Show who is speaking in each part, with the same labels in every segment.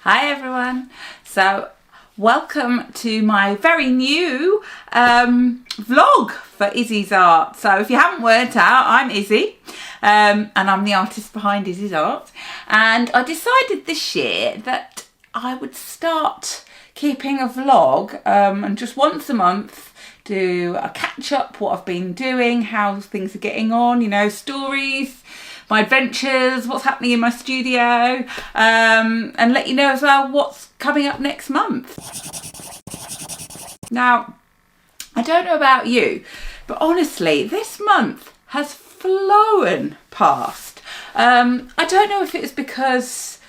Speaker 1: Hi everyone. So welcome to my very new vlog for Izzy's art. So if you haven't worked out, I'm Izzy and I'm the artist behind Izzy's art, and I decided this year that I would start keeping a vlog and just once a month do a catch up, what I've been doing, how things are getting on, you know, stories, my adventures, what's happening in my studio, and let you know as well what's coming up next month. Now, I don't know about you, but honestly, this month has flown past. I don't know if it's because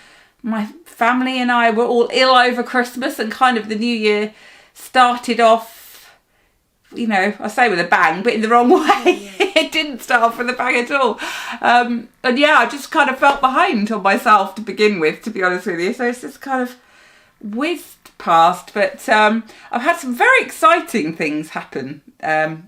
Speaker 1: my family and I were all ill over Christmas and kind of the new year started off, you know, I say with a bang, but in the wrong way. It didn't start off with a bang at all. And yeah, I just kind of felt behind on myself to begin with, to be honest with you. So it's just kind of whizzed past. But I've had some very exciting things happen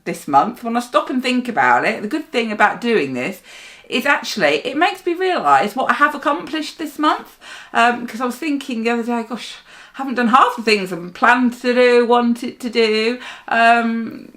Speaker 1: this month. When I stop and think about it, the good thing about doing this is actually it makes me realise what I have accomplished this month. Because I was thinking the other day, gosh, haven't done half the things I've planned to do, wanted to do.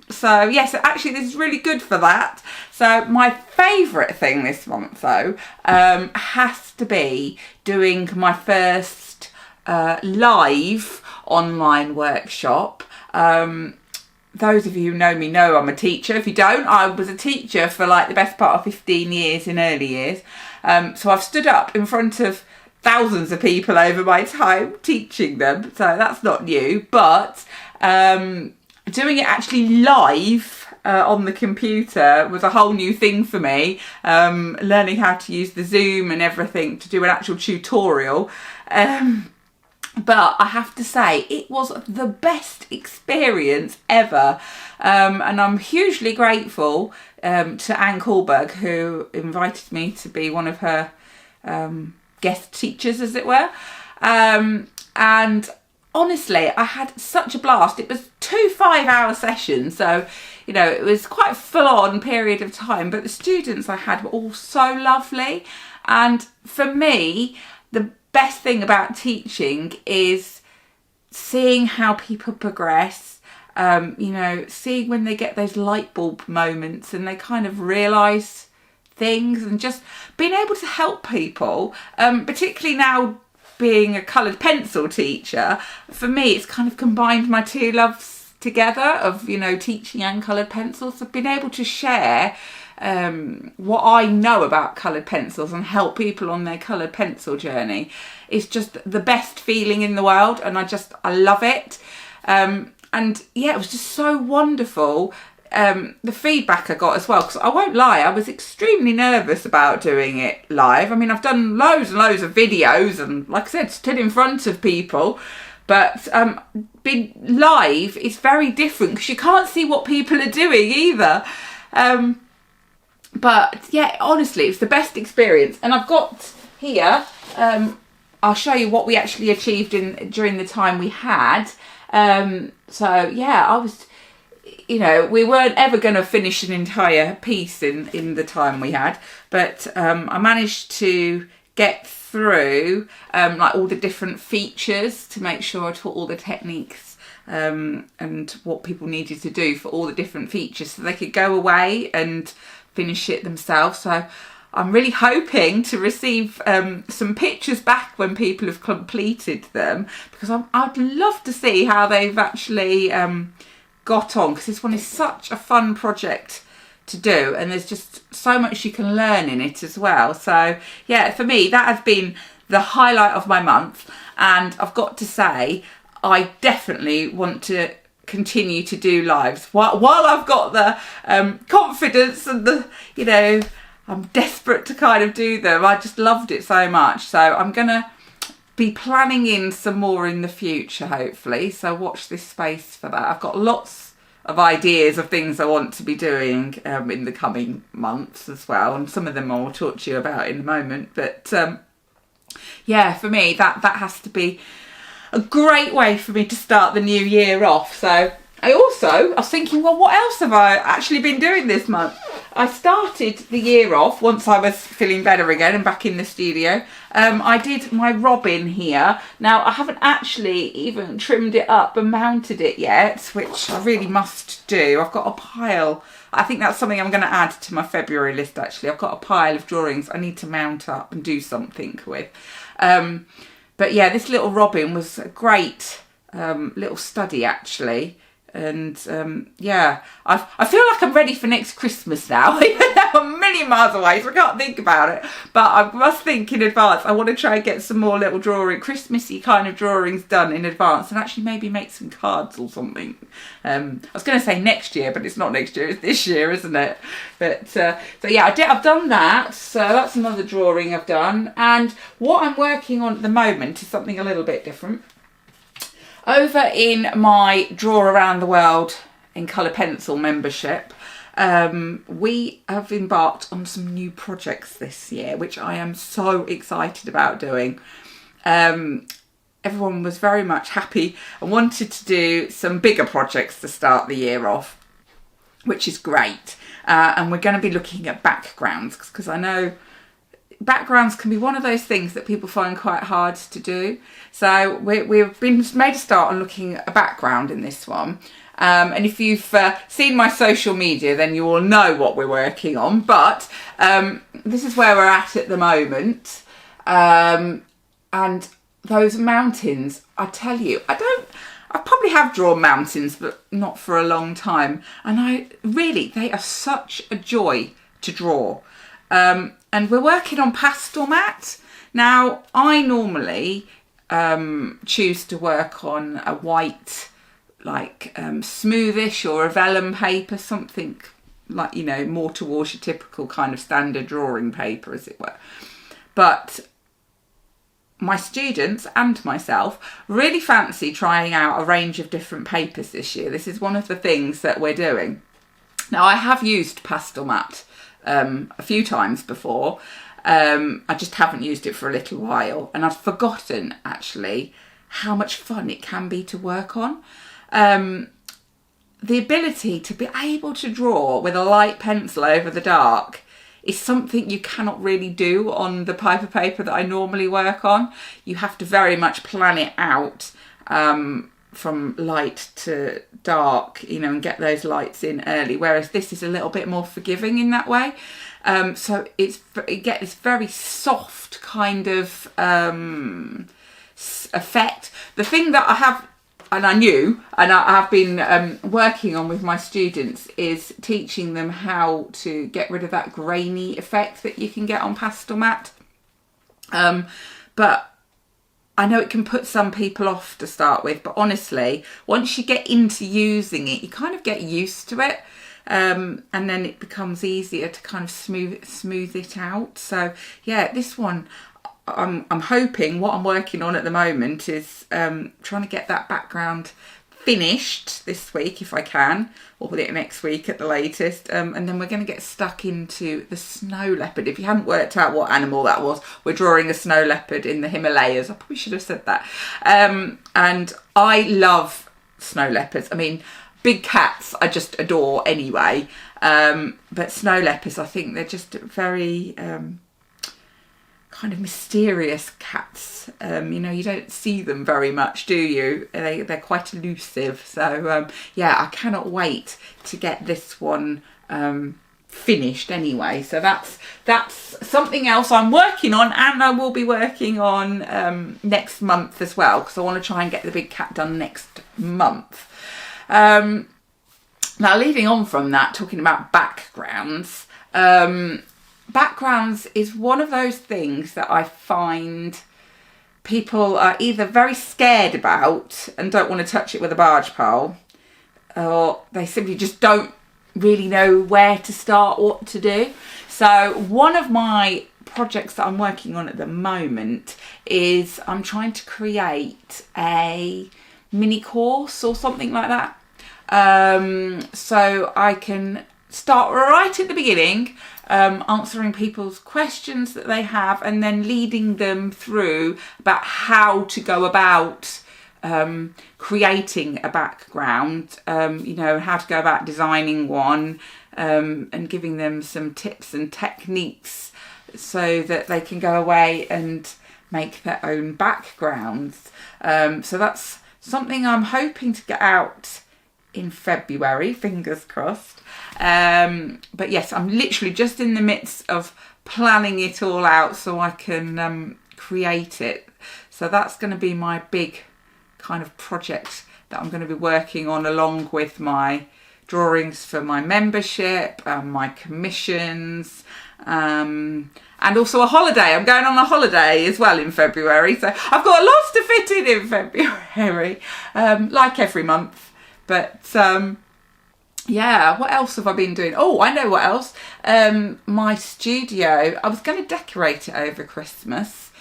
Speaker 1: So yes, actually this is really good for that. So my favourite thing this month though has to be doing my first live online workshop. Those of you who know me know I'm a teacher. If you don't, I was a teacher for like the best part of 15 years in early years. So I've stood up in front of thousands of people over my time teaching them, so that's not new, but doing it actually live on the computer was a whole new thing for me. Learning how to use the Zoom and everything to do an actual tutorial, but I have to say it was the best experience ever, and I'm hugely grateful to Anne Kohlberg, who invited me to be one of her guest teachers, as it were, and honestly I had such a blast. It was 2 5-hour sessions, so you know it was quite a full-on period of time, but the students I had were all so lovely. And for me, the best thing about teaching is seeing how people progress, you know, seeing when they get those light bulb moments and they kind of realise things, and just being able to help people, particularly now being a coloured pencil teacher. For me, it's kind of combined my two loves together of, you know, teaching and coloured pencils. So being able to share what I know about coloured pencils and help people on their coloured pencil journey is just the best feeling in the world, and I love it. And yeah, it was just so wonderful. The feedback I got as well, because I won't lie, I was extremely nervous about doing it live. I mean, I've done loads and loads of videos and, like I said, stood in front of people, but being live is very different because you can't see what people are doing either. But yeah, honestly, it's the best experience. And I've got here, I'll show you what we actually achieved during the time we had. So yeah, I was, you know, we weren't ever going to finish an entire piece in the time we had, but I managed to get through like all the different features to make sure I taught all the techniques and what people needed to do for all the different features so they could go away and finish it themselves. So I'm really hoping to receive some pictures back when people have completed them, because I'd love to see how they've actually got on, because this one is such a fun project to do and there's just so much you can learn in it as well. So yeah, for me that has been the highlight of my month, and I've got to say I definitely want to continue to do lives while I've got the confidence and the, you know, I'm desperate to kind of do them. I just loved it so much, so I'm gonna be planning in some more in the future, hopefully, so watch this space for that. I've got lots of ideas of things I want to be doing in the coming months as well, and some of them I'll talk to you about in a moment. But yeah, for me that has to be a great way for me to start the new year off. So I was thinking, well, what else have I actually been doing this month? I started the year off, once I was feeling better again and back in the studio. I did my robin here. Now, I haven't actually even trimmed it up and mounted it yet, which I really must do. I've got a pile. I think that's something I'm going to add to my February list, actually. I've got a pile of drawings I need to mount up and do something with. But yeah, this little robin was a great little study, actually. And yeah, I feel like I'm ready for next Christmas now. I'm a million miles away, so I can't think about it. But I must think in advance. I want to try and get some more little Christmassy kind of drawings done in advance, and actually maybe make some cards or something. I was going to say next year, but it's not next year, it's this year, isn't it? But so yeah, I've done that. So that's another drawing I've done. And what I'm working on at the moment is something a little bit different. Over in my Draw Around the World in Colour Pencil membership, we have embarked on some new projects this year, which I am so excited about doing. Everyone was very much happy and wanted to do some bigger projects to start the year off, which is great. And we're going to be looking at backgrounds, because I know backgrounds can be one of those things that people find quite hard to do. So we've been made a start on looking at a background in this one. And if you've seen my social media, then you will know what we're working on. But this is where we're at the moment. And those mountains, I tell you, I probably have drawn mountains, but not for a long time. And they are such a joy to draw. And we're working on pastel mat. Now, I normally choose to work on a white, like smoothish or a vellum paper, something like, you know, more towards your typical kind of standard drawing paper, as it were. But my students and myself really fancy trying out a range of different papers this year. This is one of the things that we're doing. Now, I have used pastel mat a few times before. I just haven't used it for a little while, and I've forgotten actually how much fun it can be to work on. The ability to be able to draw with a light pencil over the dark is something you cannot really do on the type of paper that I normally work on. You have to very much plan it out from light to dark, you know, and get those lights in early, whereas this is a little bit more forgiving in that way. So it gets very soft kind of effect. The thing that I have, and I have been working on with my students, is teaching them how to get rid of that grainy effect that you can get on pastel mat. But I know it can put some people off to start with, but honestly, once you get into using it, you kind of get used to it. And then it becomes easier to kind of smooth it out. So yeah, this one, I'm hoping, what I'm working on at the moment is trying to get that background finished this week if I can, or next week at the latest. And then we're going to get stuck into the snow leopard. If you hadn't worked out what animal that was, we're drawing a snow leopard in the Himalayas. I probably should have said that. And I love snow leopards. I mean, big cats I just adore anyway. But snow leopards, I think they're just very kind of mysterious cats. You know, you don't see them very much, do you? They're quite elusive. So yeah, I cannot wait to get this one finished anyway. So that's something else I'm working on, and I will be working on next month as well, because I want to try and get the big cat done next month. Now, leading on from that, talking about backgrounds, backgrounds is one of those things that I find people are either very scared about and don't want to touch it with a barge pole, or they simply just don't really know where to start, what to do. So one of my projects that I'm working on at the moment is I'm trying to create a mini course or something like that. So I can start right at the beginning, answering people's questions that they have, and then leading them through about how to go about creating a background, you know, how to go about designing one, and giving them some tips and techniques so that they can go away and make their own backgrounds. So that's something I'm hoping to get out in February, fingers crossed. But yes, I'm literally just in the midst of planning it all out so I can create it. So that's going to be my big kind of project that I'm going to be working on, along with my drawings for my membership, my commissions, and also a holiday. I'm going on a holiday as well in February, so I've got lots to fit in February, like every month. But yeah, what else have I been doing? Oh, I know what else. My studio, I was going to decorate it over Christmas,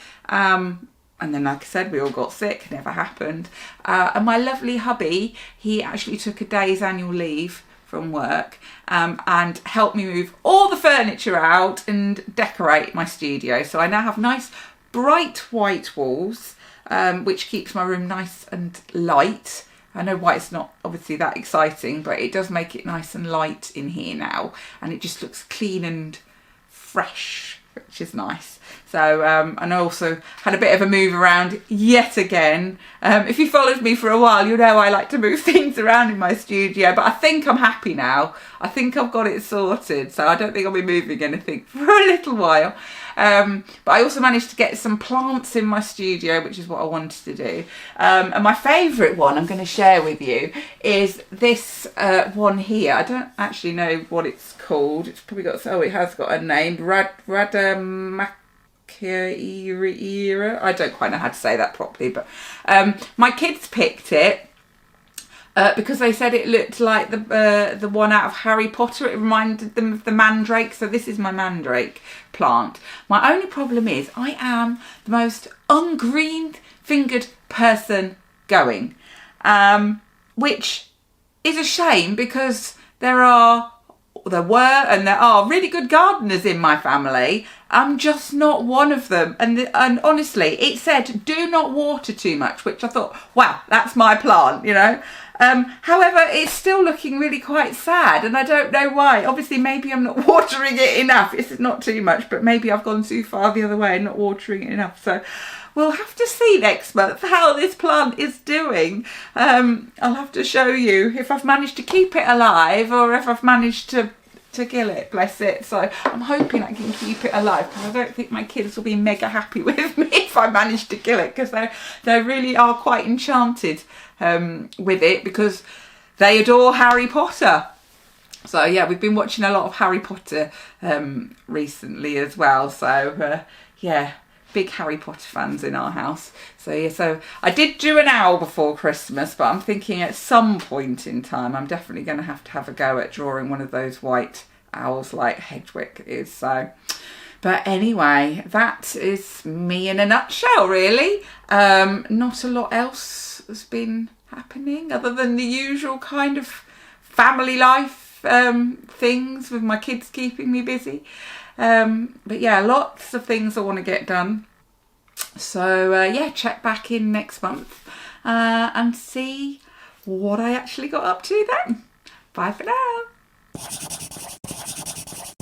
Speaker 1: and then, like I said, we all got sick, never happened. And my lovely hubby, he actually took a day's annual leave from work and helped me move all the furniture out and decorate my studio. So I now have nice bright white walls, which keeps my room nice and light. I know white's not obviously that exciting, but it does make it nice and light in here now. And it just looks clean and fresh, which is nice. So, and I also had a bit of a move around yet again. If you followed me for a while, you know I like to move things around in my studio, but I think I'm happy now. I think I've got it sorted, so I don't think I'll be moving anything for a little while. But I also managed to get some plants in my studio, which is what I wanted to do. And my favourite one I'm going to share with you is this one here. I don't actually know what it's called. It's probably got, oh, it has got a name. I don't quite know how to say that properly, but my kids picked it because they said it looked like the one out of Harry Potter. It reminded them of the mandrake, so this is my mandrake plant. My only problem is I am the most ungreen-fingered person going, which is a shame because there were and there are really good gardeners in my family. I'm just not one of them. And honestly, it said, do not water too much, which I thought, wow, that's my plant, you know. However, it's still looking really quite sad, and I don't know why. Obviously, maybe I'm not watering it enough. It's not too much, but maybe I've gone too far the other way and not watering it enough. So we'll have to see next month how this plant is doing. I'll have to show you if I've managed to keep it alive or if I've managed to kill it, bless it. So I'm hoping I can keep it alive, because I don't think my kids will be mega happy with me if I manage to kill it, because they really are quite enchanted with it, because they adore Harry Potter. So yeah, we've been watching a lot of Harry Potter recently as well. So yeah, big Harry Potter fans in our house. So yeah, so I did do an owl before Christmas, but I'm thinking at some point in time I'm definitely going to have a go at drawing one of those white owls like Hedwig is. So, but anyway, that is me in a nutshell, really. Not a lot else has been happening other than the usual kind of family life things with my kids keeping me busy. But yeah, lots of things I want to get done. So yeah, check back in next month and see what I actually got up to then. Bye for now.